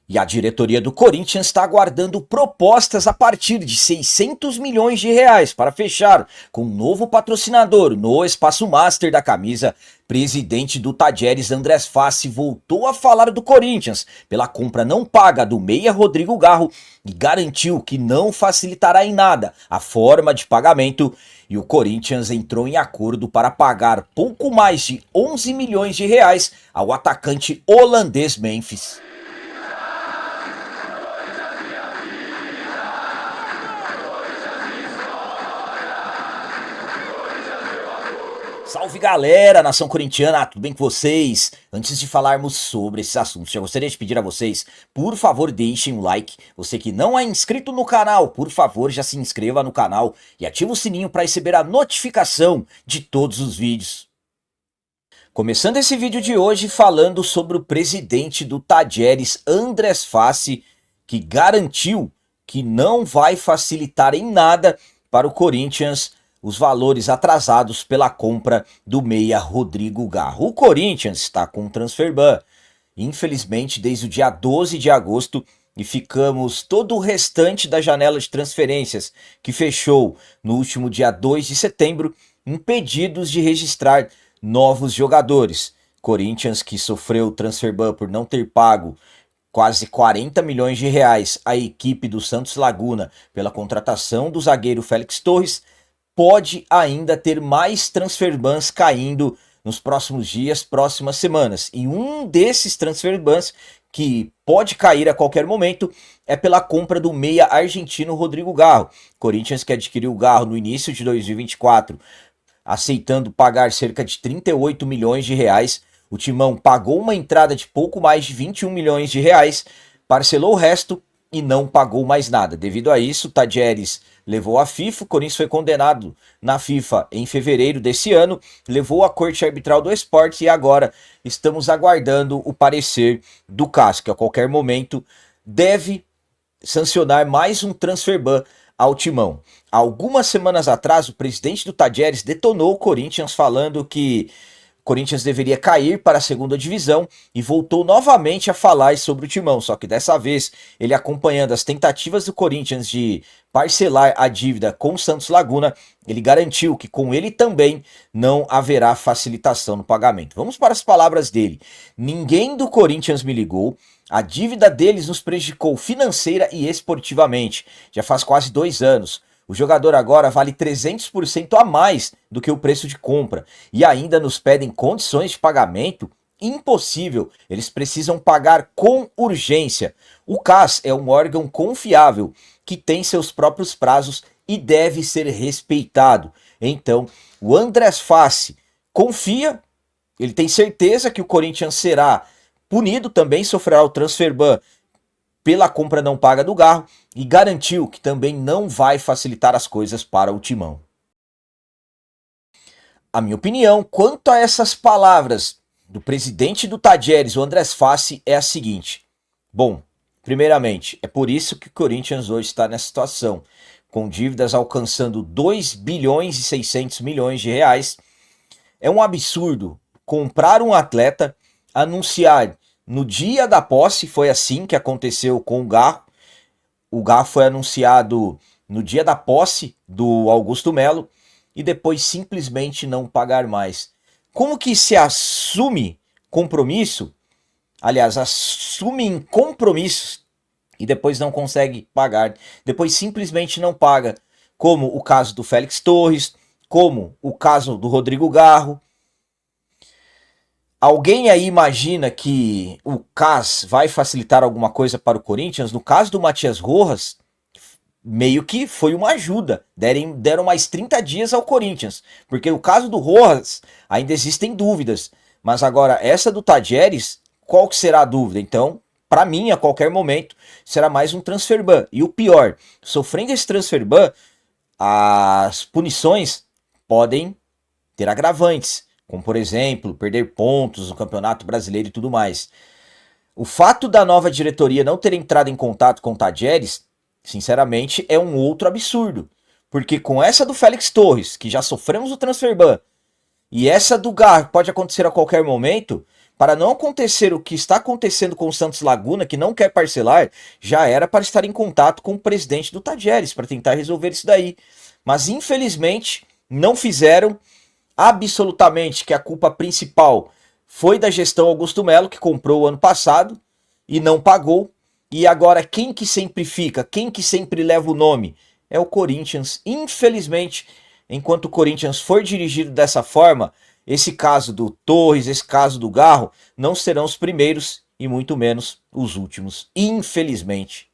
E a diretoria do Corinthians está aguardando propostas a partir de 600 milhões de reais para fechar com um novo patrocinador no espaço master da camisa. Presidente do Tajeres, Andrés Fassi, voltou a falar do Corinthians pela compra não paga do meia Rodrigo Garro e garantiu que não facilitará em nada a forma de pagamento. E o Corinthians entrou em acordo para pagar pouco mais de 11 milhões de reais ao atacante holandês Memphis. Salve galera, nação corintiana, tudo bem com vocês? Antes de falarmos sobre esses assuntos, já gostaria de pedir a vocês, por favor deixem um like. Você que não é inscrito no canal, por favor já se inscreva no canal e ative o sininho para receber a notificação de todos os vídeos. Começando esse vídeo de hoje falando sobre o presidente do Tajeres, Andrés Fassi, que garantiu que não vai facilitar em nada para o Corinthians os valores atrasados pela compra do meia Rodrigo Garro. O Corinthians está com um transfer ban, infelizmente, desde o dia 12 de agosto e ficamos todo o restante da janela de transferências, que fechou no último dia 2 de setembro, impedidos de registrar novos jogadores. Corinthians, que sofreu transfer ban por não ter pago quase 40 milhões de reais à equipe do Santos Laguna pela contratação do zagueiro Félix Torres, pode ainda ter mais transfer bans caindo nos próximos dias, próximas semanas. E um desses transfer bans que pode cair a qualquer momento é pela compra do meia argentino Rodrigo Garro. Corinthians, que adquiriu o Garro no início de 2024, aceitando pagar cerca de 38 milhões de reais. O Timão pagou uma entrada de pouco mais de 21 milhões de reais, parcelou o resto e não pagou mais nada. Devido a isso, Tajeres levou a FIFA, o Corinthians foi condenado na FIFA em fevereiro desse ano, levou a Corte Arbitral do Esporte e agora estamos aguardando o parecer do CAS, que a qualquer momento deve sancionar mais um transfer ban ao Timão. Algumas semanas atrás, o presidente do Tajeres detonou o Corinthians falando que Corinthians deveria cair para a segunda divisão e voltou novamente a falar sobre o Timão, só que dessa vez ele, acompanhando as tentativas do Corinthians de parcelar a dívida com o Santos Laguna, ele garantiu que com ele também não haverá facilitação no pagamento. Vamos para as palavras dele. Ninguém do Corinthians me ligou, a dívida deles nos prejudicou financeira e esportivamente, já faz quase 2 anos. O jogador agora vale 300% a mais do que o preço de compra e ainda nos pedem condições de pagamento. Impossível, eles precisam pagar com urgência. O CAS é um órgão confiável que tem seus próprios prazos e deve ser respeitado. Então, o Andrés Fassi confia, ele tem certeza que o Corinthians será punido, também sofrerá o transfer ban pela compra não paga do Garro e garantiu que também não vai facilitar as coisas para o Timão. A minha opinião quanto a essas palavras do presidente do Tajeres, o Andrés Fassi, é a seguinte. Bom, primeiramente, é por isso que o Corinthians hoje está nessa situação, com dívidas alcançando 2 bilhões e 600 milhões de reais. É um absurdo comprar um atleta, anunciar no dia da posse, foi assim que aconteceu com o Garro. O Garro foi anunciado no dia da posse do Augusto Melo e depois simplesmente não pagar mais. Como que se assume compromisso, aliás, assume compromissos e depois não consegue pagar, depois simplesmente não paga, como o caso do Félix Torres, como o caso do Rodrigo Garro. Alguém aí imagina que o CAS vai facilitar alguma coisa para o Corinthians? No caso do Matias Rojas, meio que foi uma ajuda. Deram mais 30 dias ao Corinthians. Porque no caso do Rojas, ainda existem dúvidas. Mas agora, essa do Tajeres, qual que será a dúvida? Então, para mim, a qualquer momento, será mais um transfer ban. E o pior, sofrendo esse transfer ban, as punições podem ter agravantes. Como, por exemplo, perder pontos no Campeonato Brasileiro e tudo mais. O fato da nova diretoria não ter entrado em contato com o Tajeres, sinceramente, é um outro absurdo. Porque com essa do Félix Torres, que já sofremos o transfer ban, e essa do Garro, que pode acontecer a qualquer momento, para não acontecer o que está acontecendo com o Santos Laguna, que não quer parcelar, já era para estar em contato com o presidente do Tajeres para tentar resolver isso daí. Mas infelizmente não fizeram. Absolutamente que a culpa principal foi da gestão Augusto Melo, que comprou o ano passado e não pagou. E agora quem que sempre fica, quem que sempre leva o nome? É o Corinthians. Infelizmente, enquanto o Corinthians for dirigido dessa forma, esse caso do Torres, esse caso do Garro, não serão os primeiros e muito menos os últimos, infelizmente.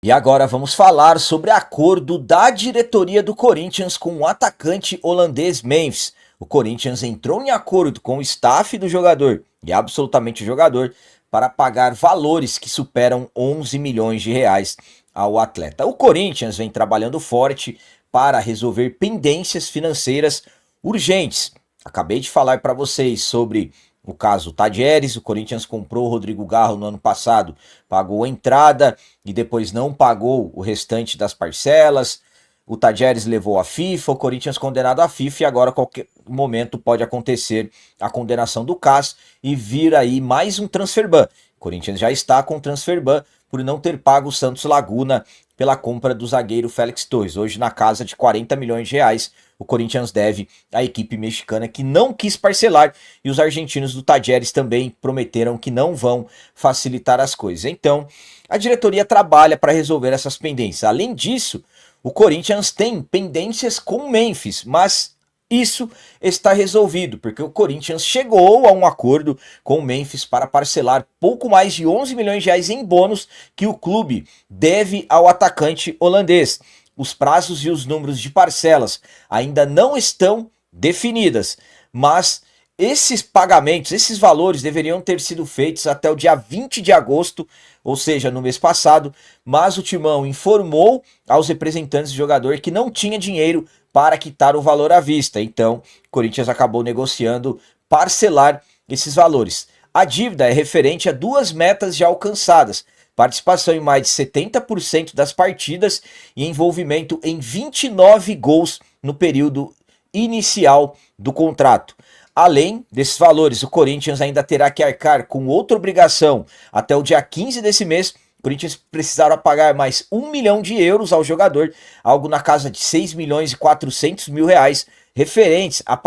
E agora vamos falar sobre acordo da diretoria do Corinthians com o atacante holandês Memphis. O Corinthians entrou em acordo com o staff do jogador e absolutamente o jogador para pagar valores que superam 11 milhões de reais ao atleta. O Corinthians vem trabalhando forte para resolver pendências financeiras urgentes. Acabei de falar para vocês sobre o caso Tajeres. O Corinthians comprou o Rodrigo Garro no ano passado, pagou a entrada e depois não pagou o restante das parcelas. O Tajeres levou a FIFA, o Corinthians condenado à FIFA e agora a qualquer momento pode acontecer a condenação do CAS e vir aí mais um transfer ban. O Corinthians já está com transfer ban por não ter pago o Santos Laguna pela compra do zagueiro Félix Torres. Hoje na casa de 40 milhões de reais o Corinthians deve à equipe mexicana que não quis parcelar e os argentinos do Tajeres também prometeram que não vão facilitar as coisas. Então, a diretoria trabalha para resolver essas pendências. Além disso, o Corinthians tem pendências com o Memphis, mas isso está resolvido, porque o Corinthians chegou a um acordo com o Memphis para parcelar pouco mais de 11 milhões de reais em bônus que o clube deve ao atacante holandês. Os prazos e os números de parcelas ainda não estão definidas, mas esses pagamentos, esses valores deveriam ter sido feitos até o dia 20 de agosto, ou seja, no mês passado, mas o Timão informou aos representantes do jogador que não tinha dinheiro para quitar o valor à vista. Então, o Corinthians acabou negociando parcelar esses valores. A dívida é referente a duas metas já alcançadas: participação em mais de 70% das partidas e envolvimento em 29 gols no período inicial do contrato. Além desses valores, o Corinthians ainda terá que arcar com outra obrigação. Até o dia 15 desse mês, o Corinthians precisará pagar mais 1 milhão de euros ao jogador, algo na casa de 6 milhões e 400 mil reais, referentes à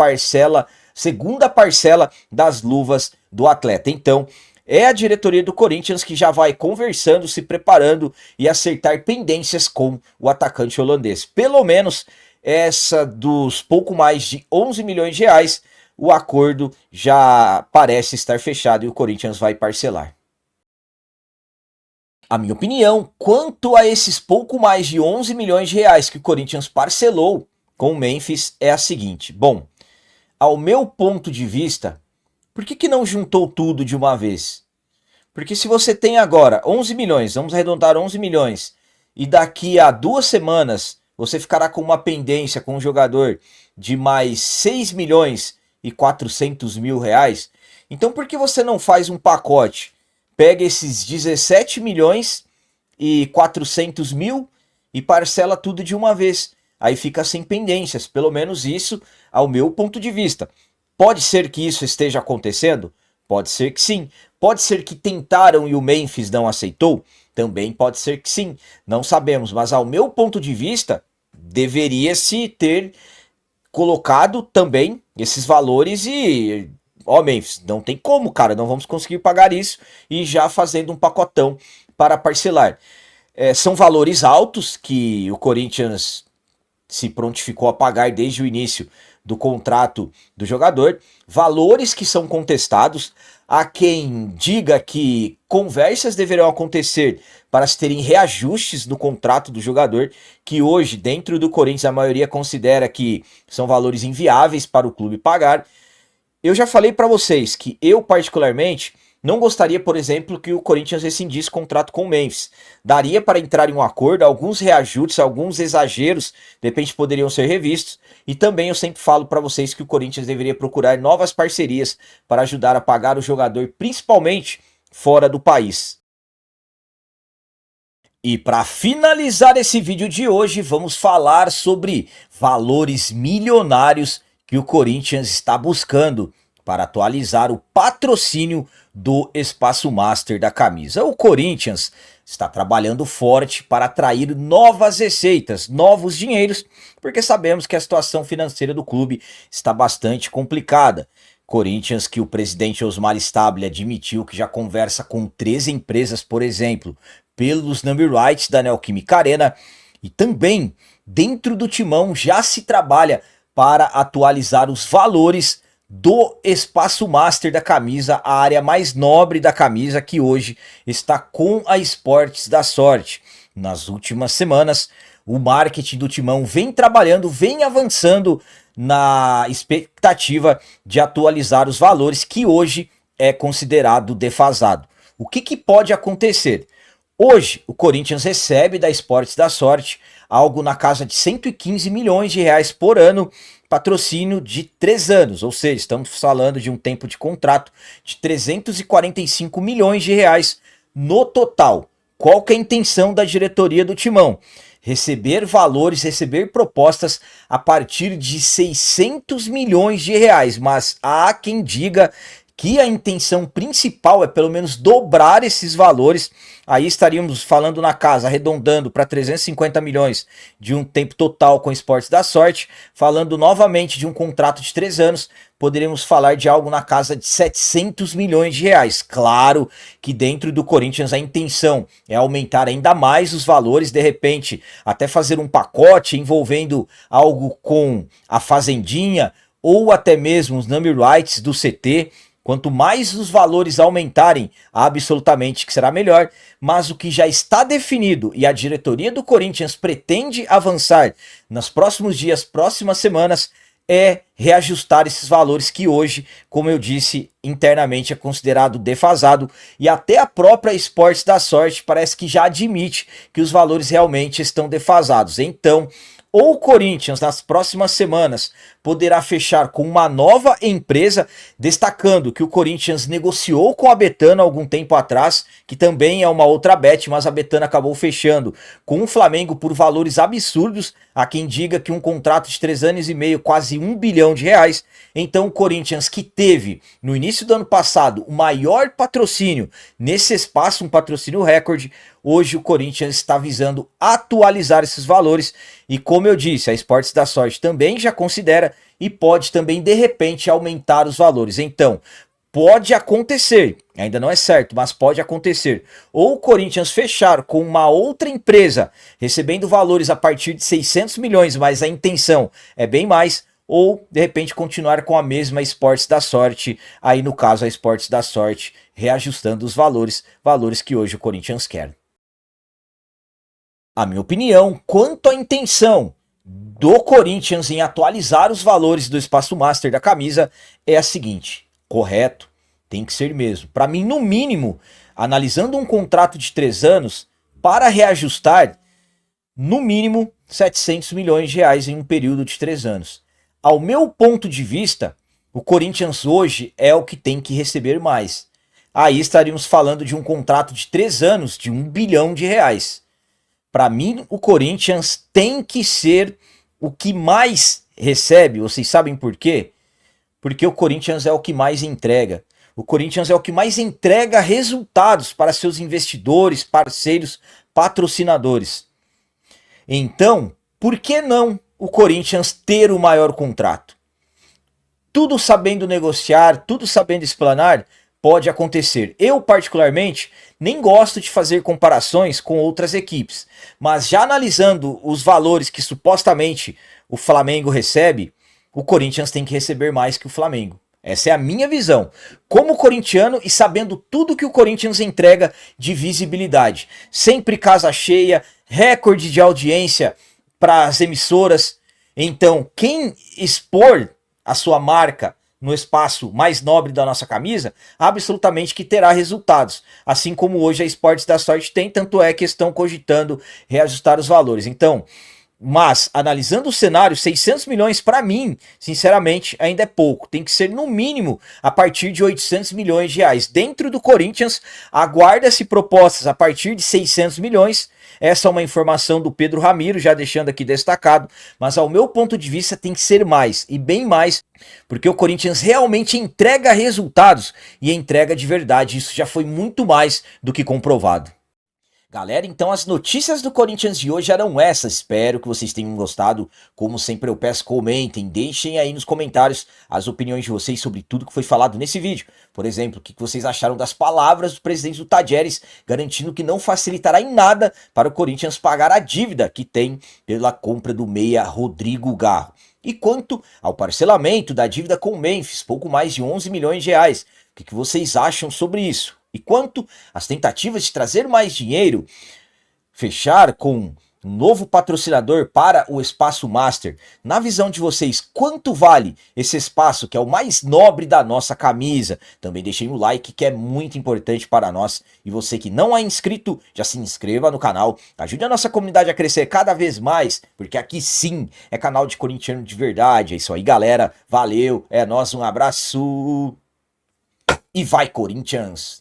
segunda parcela das luvas do atleta. Então, é a diretoria do Corinthians que já vai conversando, se preparando e acertar pendências com o atacante holandês. Pelo menos essa dos pouco mais de 11 milhões de reais, o acordo já parece estar fechado e o Corinthians vai parcelar. A minha opinião quanto a esses pouco mais de 11 milhões de reais que o Corinthians parcelou com o Memphis é a seguinte. Bom, ao meu ponto de vista, por que não juntou tudo de uma vez? Porque se você tem agora 11 milhões, vamos arredondar 11 milhões, e daqui a 2 semanas você ficará com uma pendência com o jogador de mais 6 milhões e 400 mil reais, então por que você não faz um pacote? Pega esses 17 milhões e 400 mil e parcela tudo de uma vez. Aí fica sem pendências, pelo menos isso ao meu ponto de vista. Pode ser que isso esteja acontecendo? Pode ser que sim. Pode ser que tentaram e o Memphis não aceitou? Também pode ser que sim. Não sabemos, mas ao meu ponto de vista, deveria-se ter colocado também esses valores e... Memphis, não tem como, cara, não vamos conseguir pagar isso e já fazendo um pacotão para parcelar. São valores altos que o Corinthians se prontificou a pagar desde o início do contrato do jogador, valores que são contestados. Há quem diga que conversas deverão acontecer para se terem reajustes no contrato do jogador, que hoje dentro do Corinthians a maioria considera que são valores inviáveis para o clube pagar. Eu já falei para vocês que eu particularmente não gostaria, por exemplo, que o Corinthians rescindisse o contrato com o Memphis. Daria para entrar em um acordo, alguns reajustes, alguns exageros, de repente poderiam ser revistos. E também eu sempre falo para vocês que o Corinthians deveria procurar novas parcerias para ajudar a pagar o jogador, principalmente fora do país. E para finalizar esse vídeo de hoje, vamos falar sobre valores milionários que o Corinthians está buscando para atualizar o patrocínio do Espaço Master da camisa. O Corinthians está trabalhando forte para atrair novas receitas, novos dinheiros, porque sabemos que a situação financeira do clube está bastante complicada. Corinthians, que o presidente Osmar Stabile admitiu que já conversa com 13 empresas, por exemplo, pelos number rights da Neoquímica Arena, e também dentro do timão já se trabalha para atualizar os valores do Espaço Master da camisa, a área mais nobre da camisa, que hoje está com a Esportes da Sorte. Nas últimas semanas, o marketing do timão vem trabalhando, vem avançando na expectativa de atualizar os valores, que hoje é considerado defasado. O que pode acontecer? Hoje, o Corinthians recebe da Esportes da Sorte algo na casa de 115 milhões de reais por ano, patrocínio de 3 anos, ou seja, estamos falando de um tempo de contrato de 345 milhões de reais no total. Qual que é a intenção da diretoria do Timão? Receber valores, receber propostas a partir de 600 milhões de reais, mas há quem diga que a intenção principal é pelo menos dobrar esses valores. Aí estaríamos falando na casa, arredondando para 350 milhões de um tempo total com Esportes da Sorte. Falando novamente de um contrato de 3 anos, poderíamos falar de algo na casa de 700 milhões de reais. Claro que dentro do Corinthians a intenção é aumentar ainda mais os valores, de repente até fazer um pacote envolvendo algo com a Fazendinha ou até mesmo os number rights do CT. Quanto mais os valores aumentarem, absolutamente que será melhor, mas o que já está definido e a diretoria do Corinthians pretende avançar nos próximos dias, próximas semanas, é reajustar esses valores que hoje, como eu disse, internamente é considerado defasado, e até a própria Esportes da Sorte parece que já admite que os valores realmente estão defasados. Então, ou o Corinthians, nas próximas semanas, poderá fechar com uma nova empresa, destacando que o Corinthians negociou com a Betano há algum tempo atrás, que também é uma outra bet, mas a Betano acabou fechando com o Flamengo por valores absurdos. Há quem diga que um contrato de 3 anos e meio, quase 1 bilhão de reais. Então o Corinthians, que teve no início do ano passado o maior patrocínio nesse espaço, um patrocínio recorde, hoje o Corinthians está visando atualizar esses valores, e como eu disse, a Esportes da Sorte também já considera e pode também de repente aumentar os valores. Então, pode acontecer, ainda não é certo, mas pode acontecer, ou o Corinthians fechar com uma outra empresa, recebendo valores a partir de 600 milhões, mas a intenção é bem mais, ou de repente continuar com a mesma Esportes da Sorte, aí no caso a Esportes da Sorte reajustando os valores que hoje o Corinthians quer. A minha opinião quanto à intenção do Corinthians em atualizar os valores do Espaço Master da camisa é a seguinte: correto, tem que ser mesmo. Para mim, no mínimo, analisando um contrato de 3 anos, para reajustar, no mínimo 700 milhões de reais em um período de 3 anos. Ao meu ponto de vista, o Corinthians hoje é o que tem que receber mais. Aí estaríamos falando de um contrato de 3 anos de 1 bilhão de reais. Para mim, o Corinthians tem que ser o que mais recebe. Vocês sabem por quê? Porque o Corinthians é o que mais entrega. O Corinthians é o que mais entrega resultados para seus investidores, parceiros, patrocinadores. Então, por que não o Corinthians ter o maior contrato? Tudo sabendo negociar, tudo sabendo explanar, pode acontecer. Eu, particularmente, nem gosto de fazer comparações com outras equipes, mas já analisando os valores que supostamente o Flamengo recebe, o Corinthians tem que receber mais que o Flamengo. Essa é a minha visão, como corintiano e sabendo tudo que o Corinthians entrega de visibilidade. Sempre casa cheia, recorde de audiência para as emissoras. Então, quem expor a sua marca no espaço mais nobre da nossa camisa, absolutamente que terá resultados. Assim como hoje a Esportes da Sorte tem, tanto é que estão cogitando reajustar os valores. Então, Mas, analisando o cenário, 600 milhões para mim, sinceramente, ainda é pouco. Tem que ser no mínimo a partir de 800 milhões de reais. Dentro do Corinthians, aguarda-se propostas a partir de 600 milhões. Essa é uma informação do Pedro Ramiro, já deixando aqui destacado. Mas ao meu ponto de vista tem que ser mais, e bem mais, porque o Corinthians realmente entrega resultados e entrega de verdade. Isso já foi muito mais do que comprovado. Galera, então as notícias do Corinthians de hoje eram essas. Espero que vocês tenham gostado. Como sempre eu peço, comentem, deixem aí nos comentários as opiniões de vocês sobre tudo que foi falado nesse vídeo. Por exemplo, o que vocês acharam das palavras do presidente do Tadieres, garantindo que não facilitará em nada para o Corinthians pagar a dívida que tem pela compra do meia Rodrigo Garro. E quanto ao parcelamento da dívida com o Memphis, pouco mais de 11 milhões de reais. O que vocês acham sobre isso? E quanto às tentativas de trazer mais dinheiro, fechar com um novo patrocinador para o Espaço Master, na visão de vocês, quanto vale esse espaço que é o mais nobre da nossa camisa? Também deixem o like, que é muito importante para nós. E você que não é inscrito, já se inscreva no canal, ajude a nossa comunidade a crescer cada vez mais, porque aqui sim é canal de corintiano de verdade. É isso aí, galera, valeu, é nóis, um abraço e vai Corinthians!